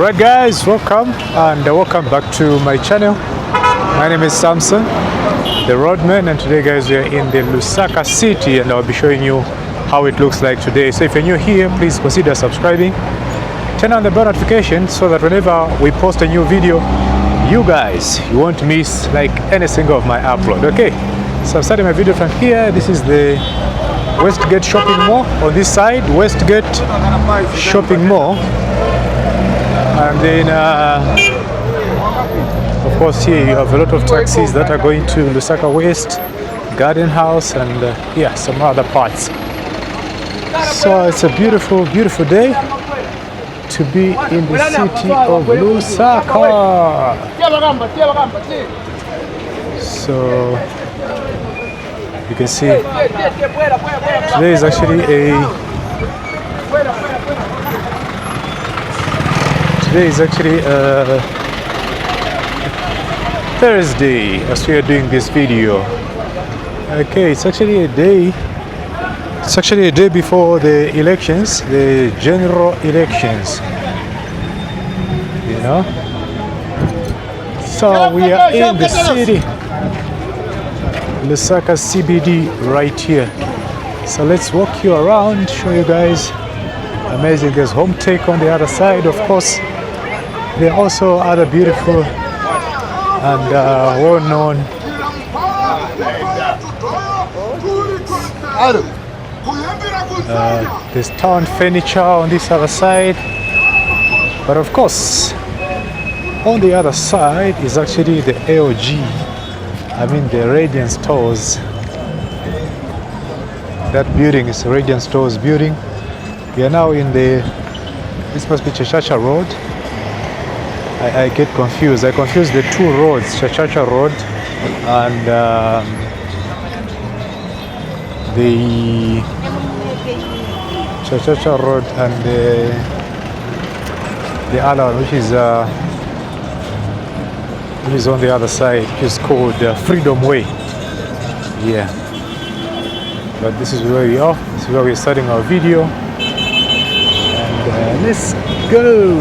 Alright guys, welcome and welcome back to my channel. My name is Samson, the roadman, and today guys we are in the Lusaka city and I'll be showing you how it looks like today. So if you're new here, please consider subscribing. Turn on the bell notification so that whenever we post a new video, you won't miss like any single of my upload. Okay, so I'm starting my video from here. This is the Westgate shopping mall on this side, Westgate shopping mall, and then of course here you have a lot of taxis that are going to Lusaka West, Garden House, and yeah, some other parts. So it's a beautiful day to be in the city of Lusaka. So you can see today is actually Thursday as we are doing this video. Okay, it's actually a day before the elections, the general elections, you know. So we are in the city, Lusaka CBD right here. So let's walk you around, show you guys amazing. There's Home Take on the other side, of course. There are also other beautiful and well-known there's Town Furniture on this other side, but of course on the other side is actually the LG, I mean the Radiant Stores. That building is Radiant Stores building. We are now in this must be Chachacha Road. I get confused. I confuse the two roads, Chachacha Road and the Chachacha Road and the other one, which is on the other side, which is called Freedom Way. Yeah. But this is where we are. This is where we're starting our video. And let's go.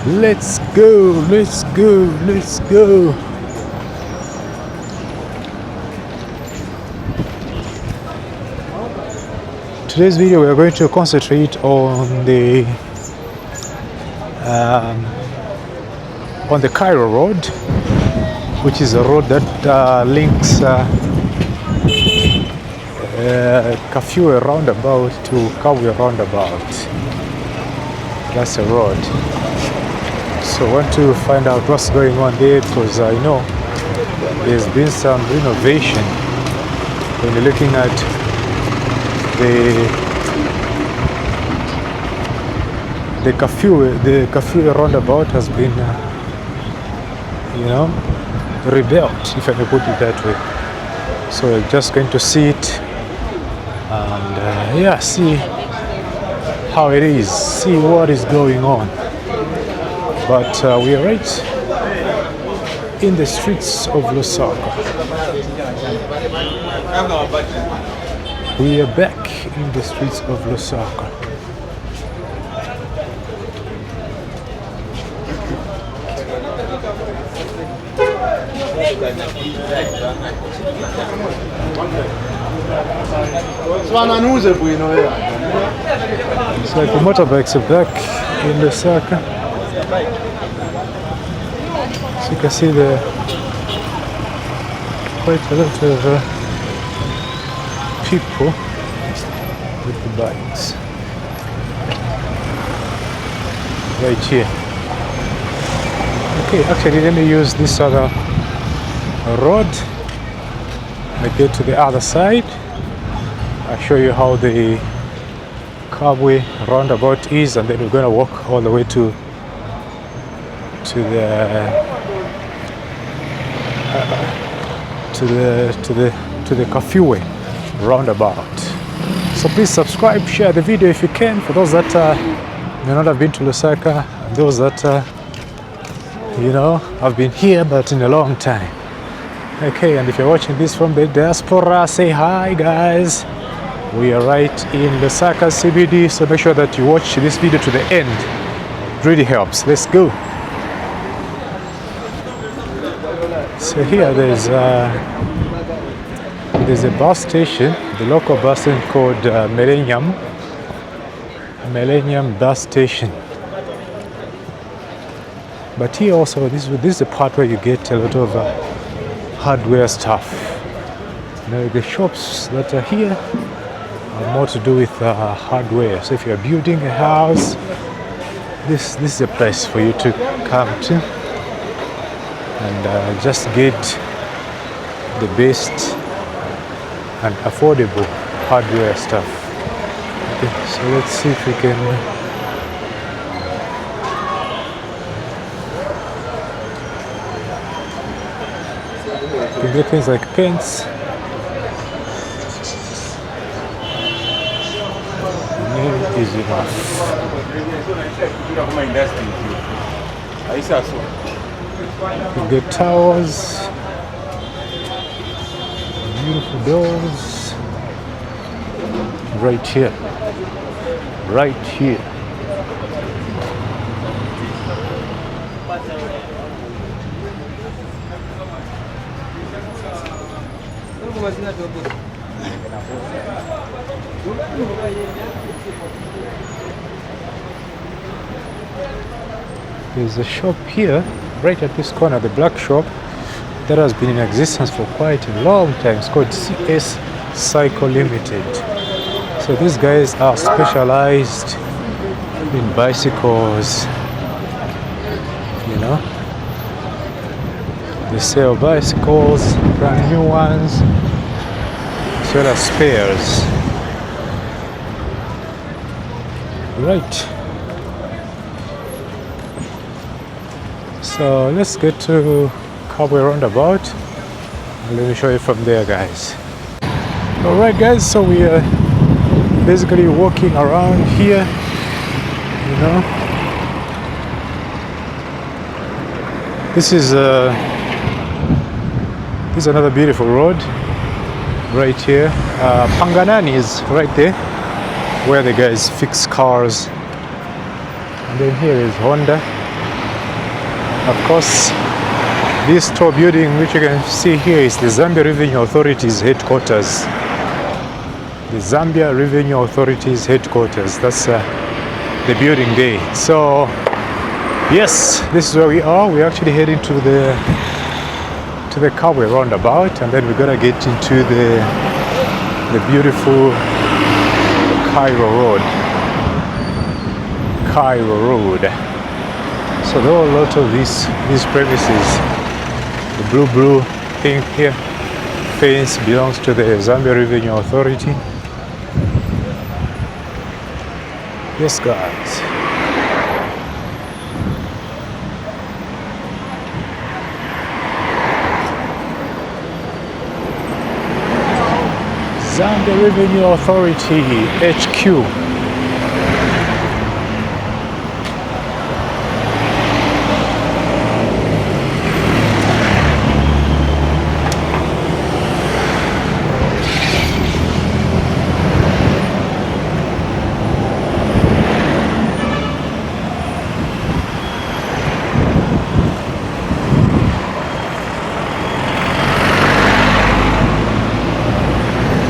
Let's go. Let's go. Let's go. Today's video we are going to concentrate on the Cairo Road, which is a road that links Kafue roundabout to Kawe roundabout. That's a road. So I want to find out what's going on there, because I know there's been some renovation. When you're looking at the Kafue roundabout has been rebuilt, if I may put it that way. So we're just going to see it and yeah, see how it is, see what is going on. But we are right in the streets of Lusaka. We are back in the streets of Lusaka. It's like the motorbikes are back in Lusaka. So you can see quite a lot of people with the bikes right here. Okay, actually let me use this other road. I get to the other side. I'll show you how the Kawe roundabout is, and then we're gonna walk all the way to the Kafue roundabout. So please subscribe, share the video if you can, for those that may not have been to Lusaka, and those that have been here but in a long time. Okay, and if you're watching this from the diaspora, say hi guys. We are right in Lusaka CBD, so make sure that you watch this video to the end really helps. Let's go. So here there's a bus station, the local bus station called Millennium Bus Station. But here also, this is the part where you get a lot of hardware stuff. You know, the shops that are here are more to do with hardware. So if you're building a house, this is a place for you to come to and just get the best and affordable hardware stuff. Okay, so let's see if we can get things like pens. Nearly is enough. You get towels, beautiful doors, right here, right here. There's a shop here, right at this corner, the black shop, that has been in existence for quite a long time. It's called CS Cycle Limited. So these guys are specialized in bicycles, you know. They sell bicycles, brand new ones, as well as spares. Right. So let's get to Cowboy Roundabout and let me show you from there, guys. Alright guys, so we are basically walking around here, you know. This is another beautiful road right here. Panganani is right there where the guys fix cars, and then here is Honda. Of course, this tall building which you can see here is the Zambia Revenue Authority's headquarters. The Zambia Revenue Authority's headquarters. That's the building there. So yes, this is where we are. We're actually heading to the Cowboy Roundabout, and then we're gonna get into the beautiful Cairo Road. So there are a lot of these premises. The blue thing here, fence, belongs to the Zambia Revenue Authority. Yes, guys. Zambia Revenue Authority HQ.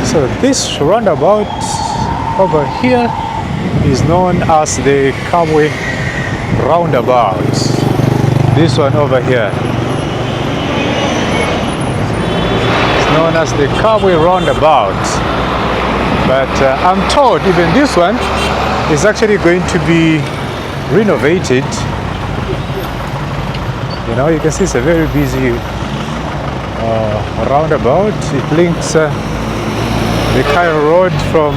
So this roundabout over here is known as the Cowboy Roundabout. This one over here is known as the Cowboy Roundabout. But I'm told even this one is actually going to be renovated. You know, you can see it's a very busy roundabout. It links the Cairo Road from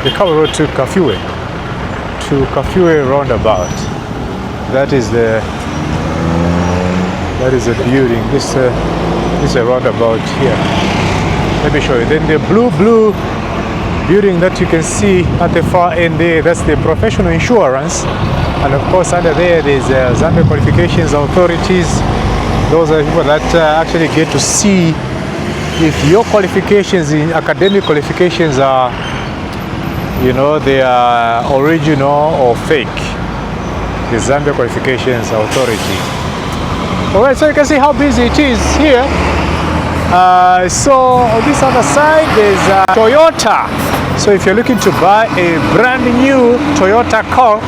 the Cairo Road to Kafue roundabout. That is the building. This is a roundabout here. Let me show you. Then the blue building that you can see at the far end there, that's the professional insurance. And of course under there's Zambia Qualifications Authorities. Those are people that actually get to see if your qualifications in academic qualifications are, you know, they are original or fake. The Zambia Qualifications Authority. Alright, so you can see how busy it is here. So on this other side there's Toyota. So if you're looking to buy a brand new Toyota car,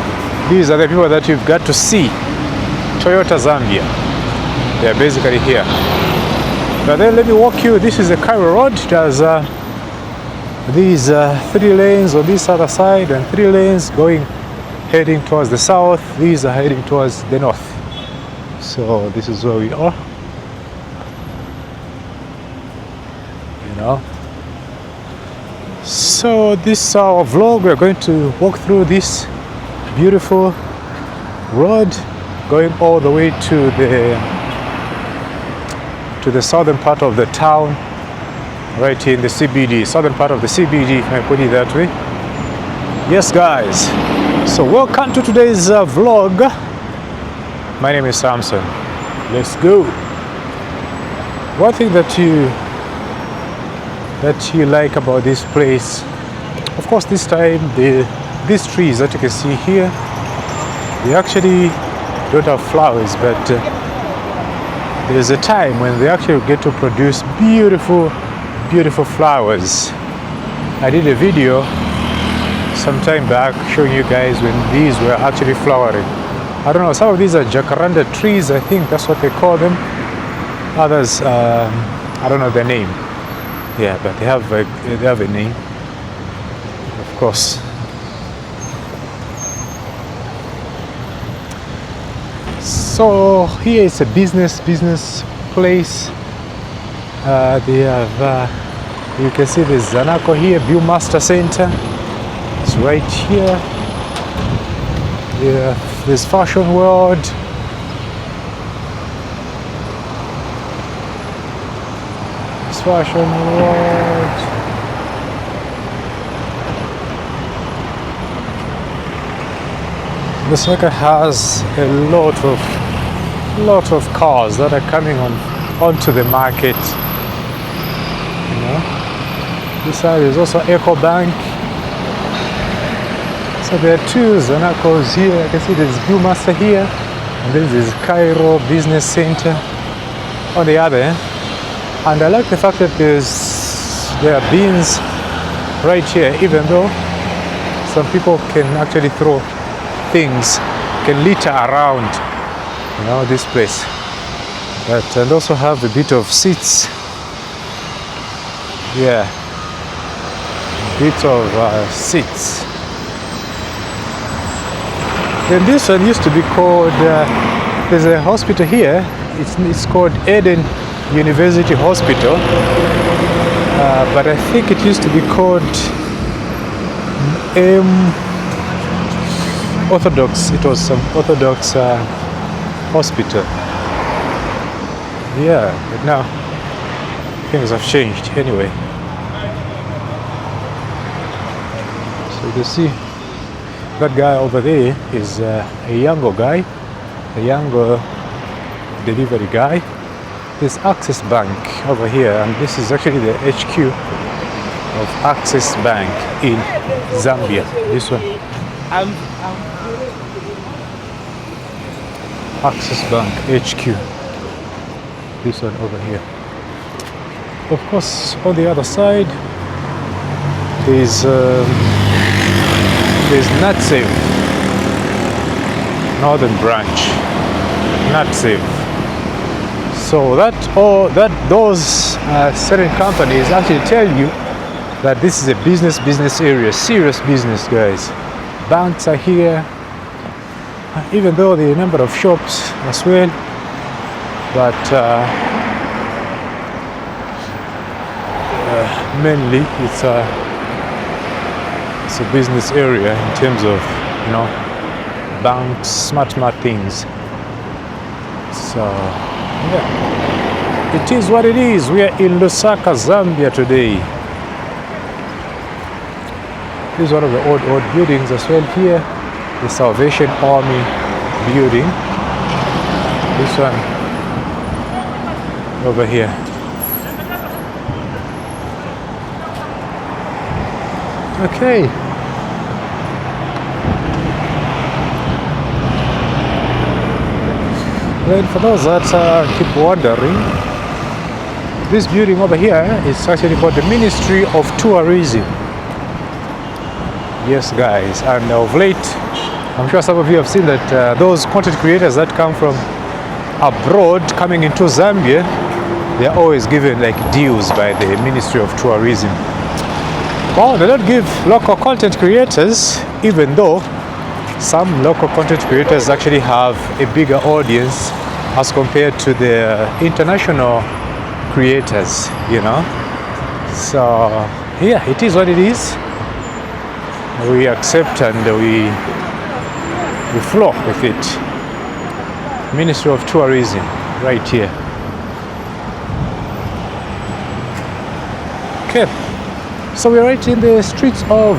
these are the people that you've got to see. Toyota Zambia. They're basically here. But then let me walk you. This is the Cairo road. There's these 3 lanes on this other side and 3 lanes heading towards the south. These are heading towards the north. So this is where we are. You know. So this is our vlog. We're going to walk through this beautiful road going all the way to the southern part of the town, right here in the CBD, southern part of the CBD, if I put it that way. Yes guys, so welcome to today's vlog. My name is Samson. Let's go. One thing that you like about this place, of course, this time these trees that you can see here, they actually don't have flowers, but there's a time when they actually get to produce beautiful flowers. I did a video some time back showing you guys when these were actually flowering. I don't know, some of these are jacaranda trees, I think that's what they call them. Others, I don't know their name. Yeah, but they have a name, of course. So here is a business place. They have, you can see the Zanako here, Viewmaster Center. It's right here. Yeah, there's Fashion World. It's Fashion World. Lusaka has a lot of cars that are coming onto the market. You know, this side is also Eco Bank. So there are 2 Zanakos here. I can see there's Viewmaster here, and then there's Cairo Business Center on the other end. And I like the fact that there are bins right here, even though some people can actually throw things, can litter around, you know, this place. But and also have a bit of seats. Yeah, a bit of seats. Then this one used to be called, there's a hospital here, it's called Eden University Hospital, but I think it used to be called Orthodox. It was some Orthodox hospital. Yeah, but now things have changed anyway. So you can see that guy over there is a younger guy, a younger delivery guy. There's Access Bank over here, and this is actually the HQ of Access Bank in Zambia. This one. Access Bank HQ. This one over here. Of course, on the other side, there's NatSave, Northern Branch, NatSave. So those certain companies actually tell you that this is a business area, serious business, guys. Banks are here, even though the number of shops as well, but mainly it's a business area in terms of, you know, banks, smart things. So yeah, it is what it is. We are in Lusaka, Zambia today. This is one of the old buildings as well here, the Salvation Army building. This one over here. Okay, Then for those that keep wondering, this building over here is actually called the Ministry of Tourism. Yes, guys, and of late, I'm sure some of you have seen that those content creators that come from abroad coming into Zambia, they are always given like deals by the Ministry of Tourism. Well, they don't give local content creators, even though some local content creators actually have a bigger audience as compared to the international creators, you know. So yeah, it is what it is. We accept and we flow with it. Ministry of Tourism, right here. Okay, so we're right in the streets of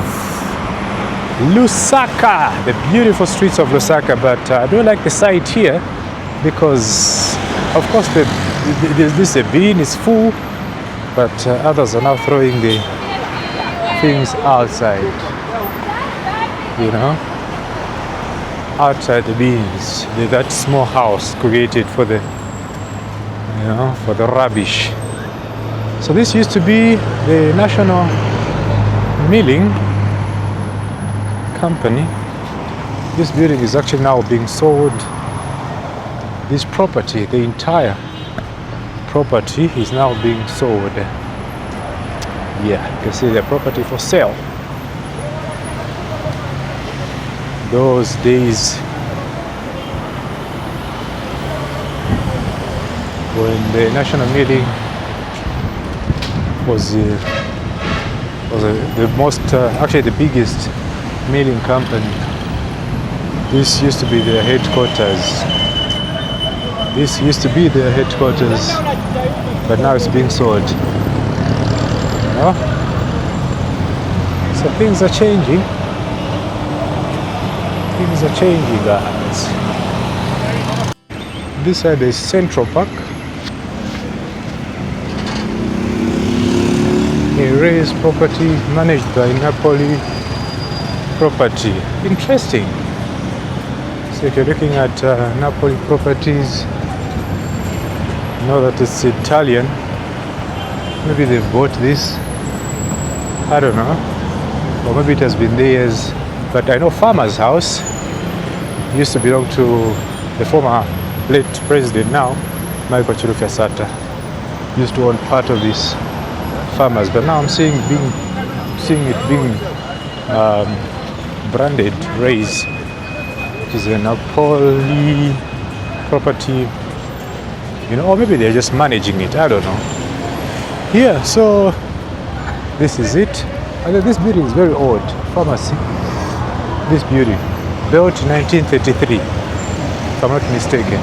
Lusaka, the beautiful streets of Lusaka, but I don't like the site here because, of course, this bin is full, but others are now throwing the things outside, you know, outside the bins. That small house created for the, you know, for the rubbish. So this used to be the National Milling Company. This building is actually now being sold. This property, the entire property, is now being sold. Yeah, you can see the property for sale. Those days when the National Milling was the most, actually the biggest milling company. This used to be their headquarters. This used to be their headquarters, but now it's being sold. You know? So things are changing. Things are changing, guys. This side is Central Park. A raised property managed by Napoli Property. Interesting. So if you're looking at Napoli Properties, you know that it's Italian. Maybe they've bought this. I don't know. Or maybe it has been theirs. But I know Farmer's House used to belong to the former late president now, Michael Chirufyasata. Used to own part of this Farmers, but now I'm seeing it being branded Raise, which is a Napoli property, you know, or maybe they're just managing it, I don't know. Yeah, so this is it. And this building is very old. Pharmacy. This building, built in 1933, if I'm not mistaken.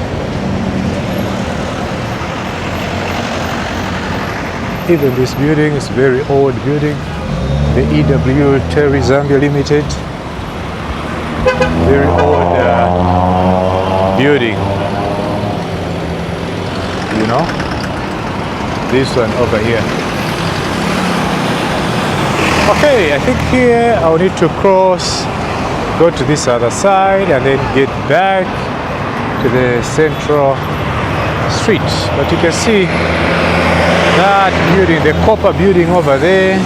Even this building is a very old building. The EW Terry Zambia Limited. Very old building. You know? This one over here. Okay, I think here I'll need to cross, go to this other side and then get back to the central street. But you can see that building, the copper building over there,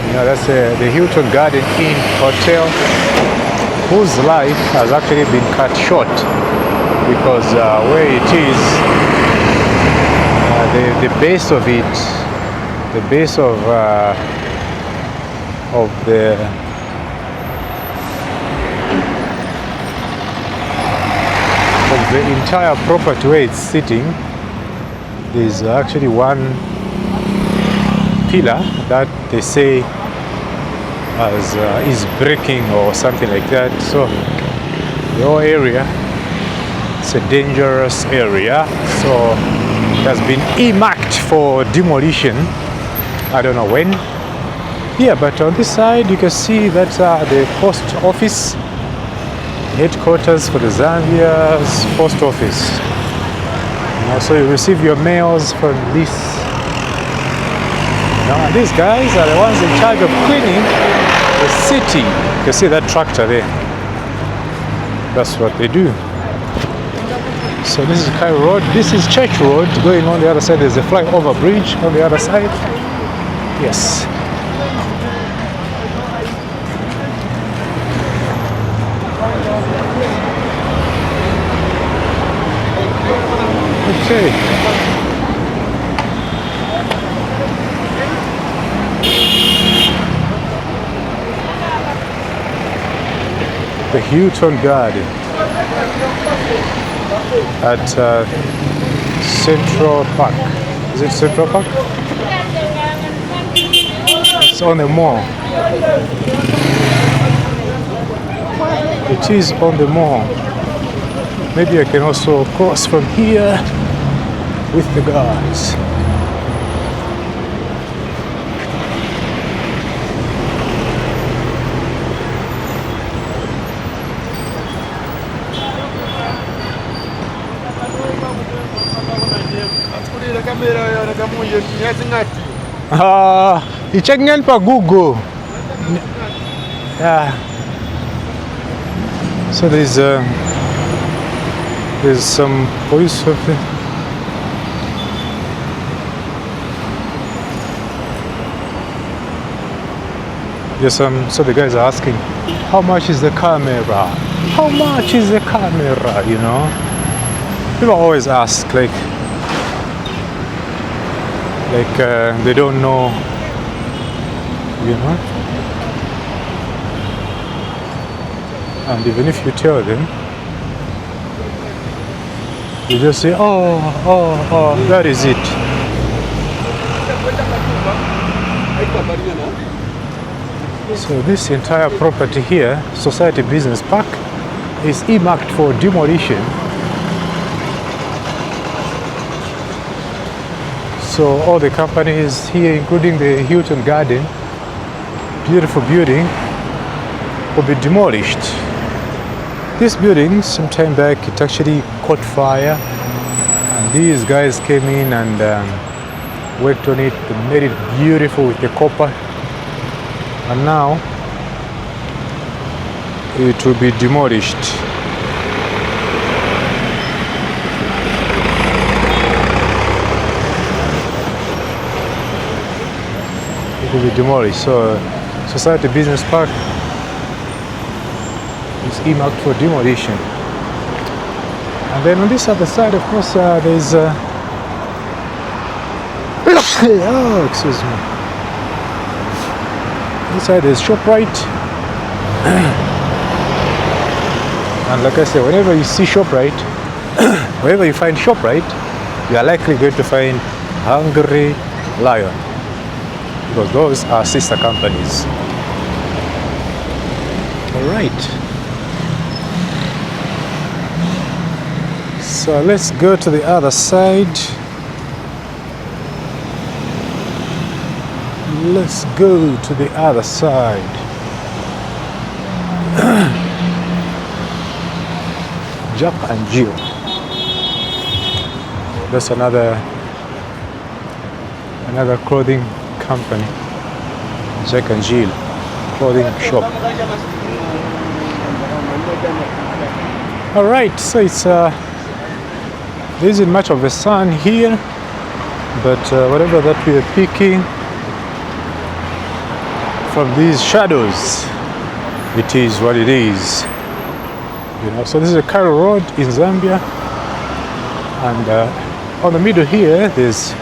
you know, that's the Hilton Garden Inn Hotel, whose life has actually been cut short because where it is, the base of it, the base of the entire property where it's sitting, there's actually one pillar that they say is breaking or something like that. So the whole area, it's a dangerous area. So it has been earmarked for demolition. I don't know when. Yeah, but on this side you can see that the post office, headquarters for the Zambia's post office. So you receive your mails from this. Now these guys are the ones in charge of cleaning the city. You can see that tractor there. That's what they do. So this is Cairo Road. This is Church Road. Going on the other side, there's a flyover bridge on the other side. Yes. Okay. The Hilton Garden at Central Park. Is it Central Park? It's on the mall. It is on the mall. Maybe I can also cross from here with the guys. You checking in for Google. Yeah. So there's some police officer. Yes, so the guys are asking, how much is the camera? How much is the camera? You know, people always ask like they don't know, you know. And even if you tell them, you just say, oh, that is it. So this entire property here, Society Business Park, is earmarked for demolition. So all the companies here, including the Hilton Garden, beautiful building, will be demolished. This building, some time back, it actually caught fire, and these guys came in and worked on it, made it beautiful with the copper, and now it will be demolished. It will be demolished. So Society Business Park is earmarked for demolition. And then on this other side, of course, there's oh, excuse me. This side is ShopRite. And like I said, whenever you see ShopRite, wherever you find ShopRite, you are likely going to find Hungry Lion, because those are sister companies. All right. So let's go to the other side. Let's go to the other side. Jack and Jill. That's another clothing company. Jack and Jill clothing shop. All right, so it's there isn't much of the sun here, but whatever that we are picking from these shadows, it is what it is. You know, so this is a Cairo Road in Zambia, and on the middle here there's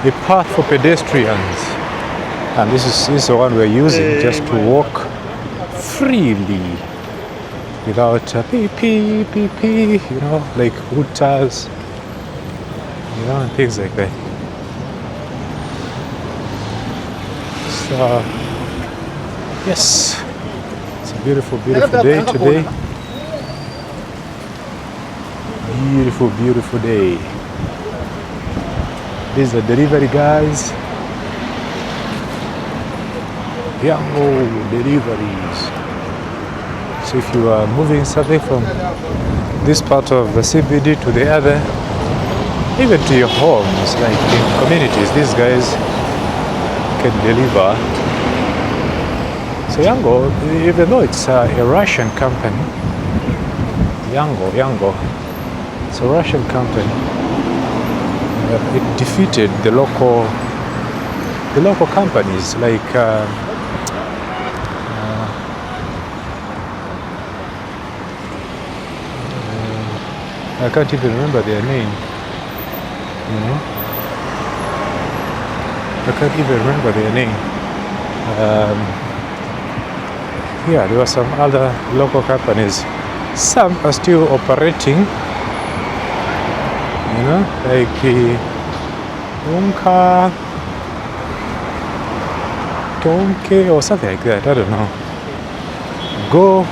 a path for pedestrians, and this is the one we're using just to walk freely without pee, you know, like wood tires, you know, and things like that. So yes, it's a beautiful day today. Beautiful day. These are delivery guys. Yango deliveries. So if you are moving something from this part of the CBD to the other, even to your homes, like in communities, these guys can deliver. So Yango, even though it's a Russian company, Yango, It's a Russian company. It defeated the local companies like I can't even remember their name. You know, I can't even remember their name. Yeah, there were some other local companies. Some are still operating. You know, like Unka, Tonke, or something like that. I don't know. Go.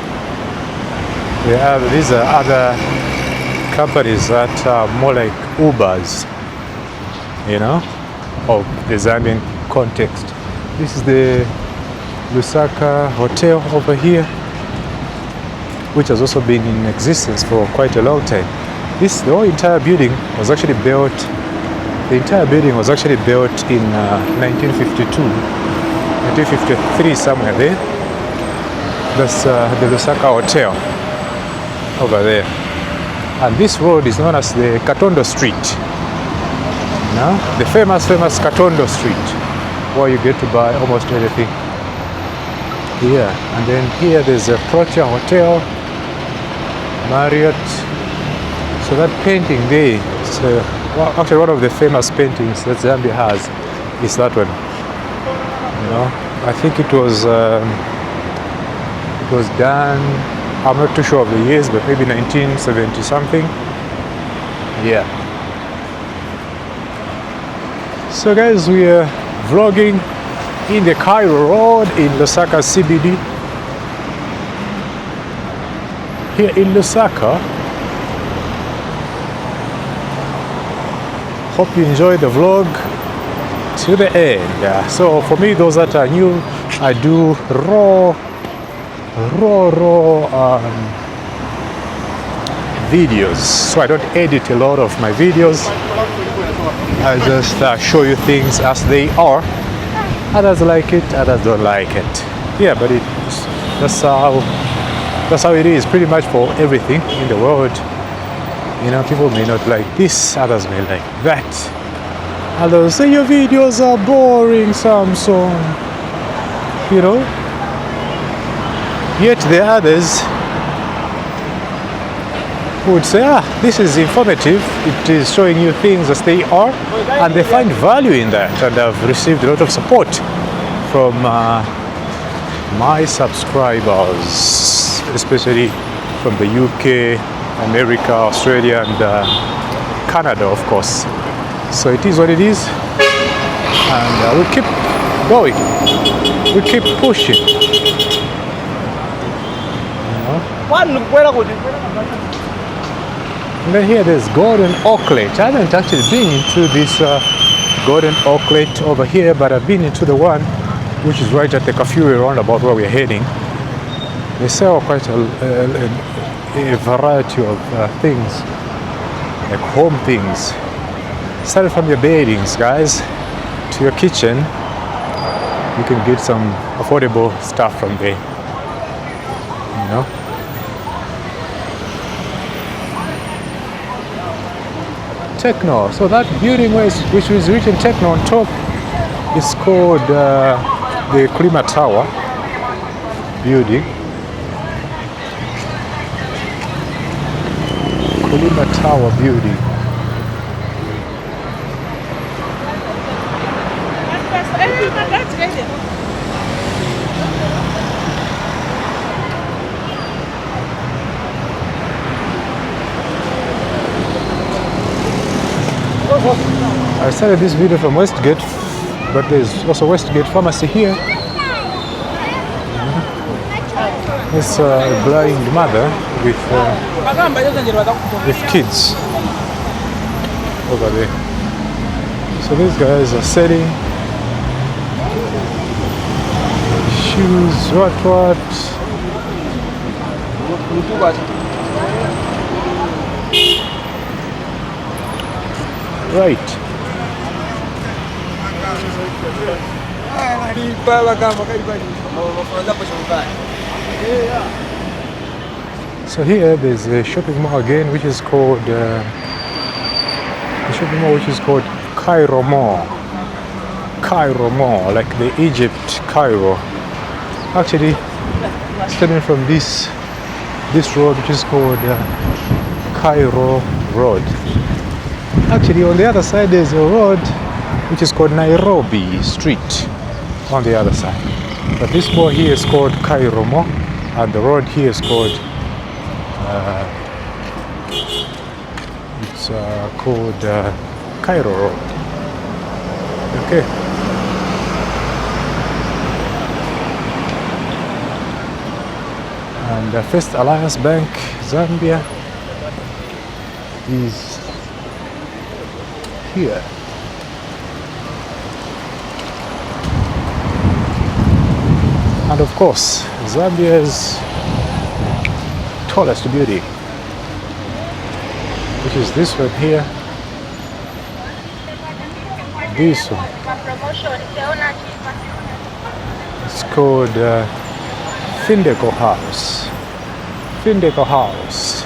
These are other companies that are more like Ubers, you know, of the Zambian context. This is the Lusaka Hotel over here, which has also been in existence for quite a long time. The whole entire building was actually built. The entire building was actually built in 1952, 1953, somewhere there. That's the Lusaka Hotel over there. And this road is known as the Katondo Street. Now, the famous Katondo Street, where you get to buy almost anything. Yeah, and then here there's a Protea Hotel, Marriott. So that painting there, well, actually one of the famous paintings that Zambia has is that one. You know, I think it was done. I'm not too sure of the years, but maybe 1970 something. Yeah. So guys, we are vlogging in the Cairo Road in Lusaka CBD. Here in Lusaka. Hope you enjoy the vlog to the end. So for me, those that are new, I do raw videos, so I don't edit a lot of my videos. I just show you things as they are. Others like it, others don't like it. Yeah, but that's how it is pretty much for everything in the world. You know, people may not like this, others may like that. Others say your videos are boring, Samson. You know. Yet the others would say, this is informative, it is showing you things as they are, and they find value in that. And I've received a lot of support from my subscribers, especially from the UK, America, Australia, and Canada, of course. So it is what it is, and we'll keep going, we'll keep pushing. And then here there's Golden Oaklet. I haven't actually been into this Golden Oaklet over here, but I've been into the one which is right at the Kafuri roundabout where we're heading. They sell quite a variety of things, like home things. Started from your beddings, guys, to your kitchen. You can get some affordable stuff from there. You know. Techno. So that building which is written Techno on top is called the Klima Tower building. Klima Tower building. I started this video from Westgate, but there's also Westgate Pharmacy here. It's a blind mother with kids over there. So these guys are selling shoes, what? Right. So here there's a shopping mall again, which is called Cairo Mall. Cairo Mall, like the Egypt Cairo. Actually, starting from this road, which is called Cairo Road. Actually, on the other side there's a road which is called Nairobi Street on the other side. But this mall here is called Cairo Mall, and the road here is called Cairo Road. Okay. And First Alliance Bank Zambia is here. And of course, Zambia's tallest building, which is this one here. This one. It's called Findeco House. Findeco House,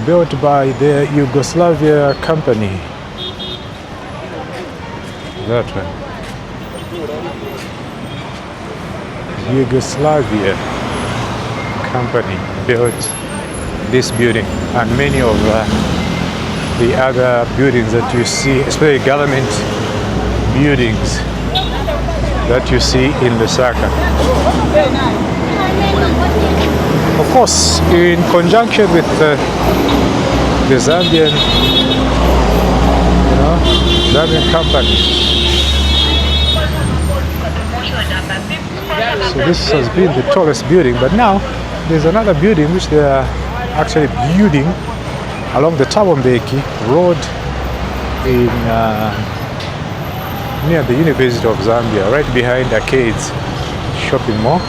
built by the Yugoslavia company. That one. Yugoslavia company built this building and many of the other buildings that you see, especially government buildings that you see in Lusaka. Of course, in conjunction with the Zambian, Zambian company. So this has been the tallest building, but now there's another building which they are actually building along the Tabambeki Road in near the University of Zambia, right behind Arcades shopping mall,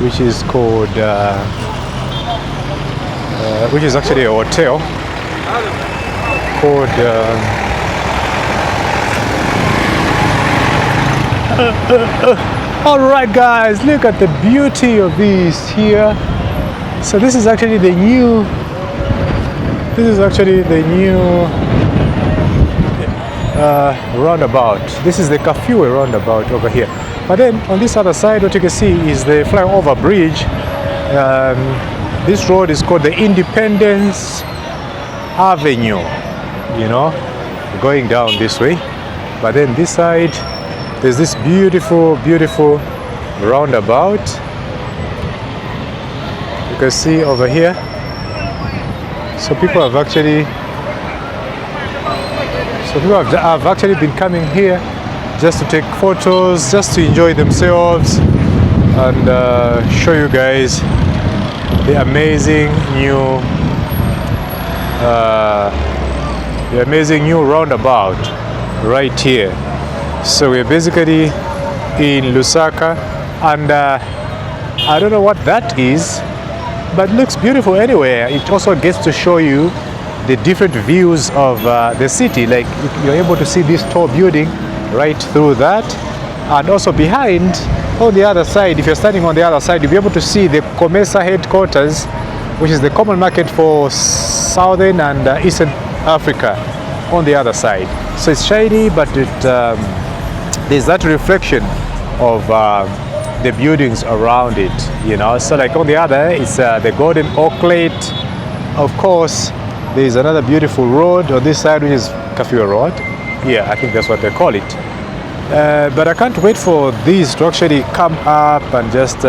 which is called which is actually a hotel called all right guys, look at the beauty of this here. So this is actually the new roundabout. This is the Kafue roundabout over here. But then on this other side, what you can see is the flyover bridge. This road is called the Independence Avenue, going down this way. But then this side, there's this beautiful roundabout. You can see over here. So people have actually been coming here just to take photos, just to enjoy themselves, and show you guys the amazing new roundabout right here. So we're basically in Lusaka, and I don't know what that is, but it looks beautiful anyway. It also gets to show you the different views of the city. Like you're able to see this tall building right through that, and also behind on the other side, if you're standing on the other side, you'll be able to see the COMESA headquarters, which is the common market for Southern and Eastern Africa, on the other side. So it's shiny, but there's that reflection of the buildings around it, So like on the other, it's the Golden Oaklet. Of course, there's another beautiful road on this side, which is Kafue Road. Yeah, I think that's what they call it. But I can't wait for these to actually come up and just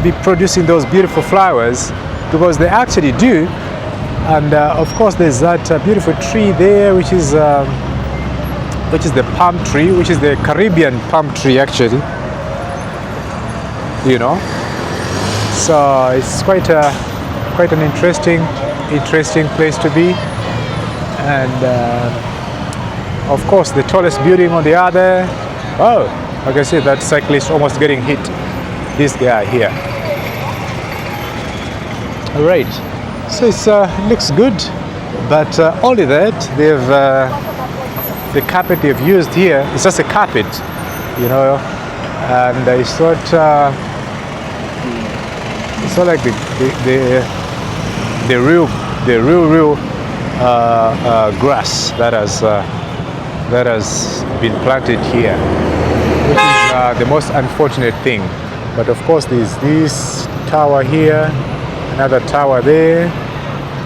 be producing those beautiful flowers, because they actually do. And of course, there's that beautiful tree there, which is the palm tree, which is the Caribbean palm tree, actually. So it's quite an interesting place to be. And of course, the tallest building on the other. Oh, like I said, that cyclist almost getting hit. This guy here. All right. So it looks good, but only that they've the carpet they've used here is just a carpet, and it's not So like the real grass that has been planted here, which is the most unfortunate thing. But of course, there's this tower here, another tower there.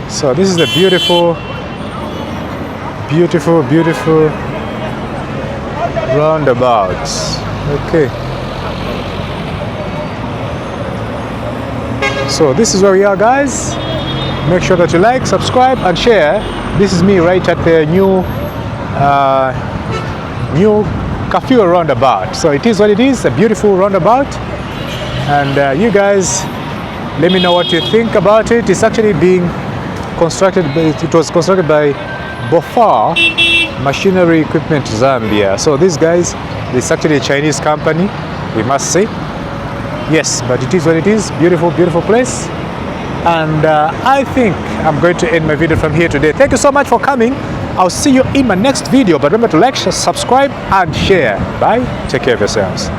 So this is a beautiful roundabout. Okay. So this is where we are, guys. Make sure that you like, subscribe, and share. This is me right at the new Kafua roundabout. So it is what it is, a beautiful roundabout. And you guys, let me know what you think about it. It's actually being constructed. It was constructed by Bofar Machinery Equipment Zambia. So these guys, it's actually a Chinese company, we must say. Yes, but it is what it is. Beautiful place. And I think I'm going to end my video from here today. Thank you so much for coming. I'll see you in my next video. But remember to like, subscribe, and share. Bye. Take care of yourselves.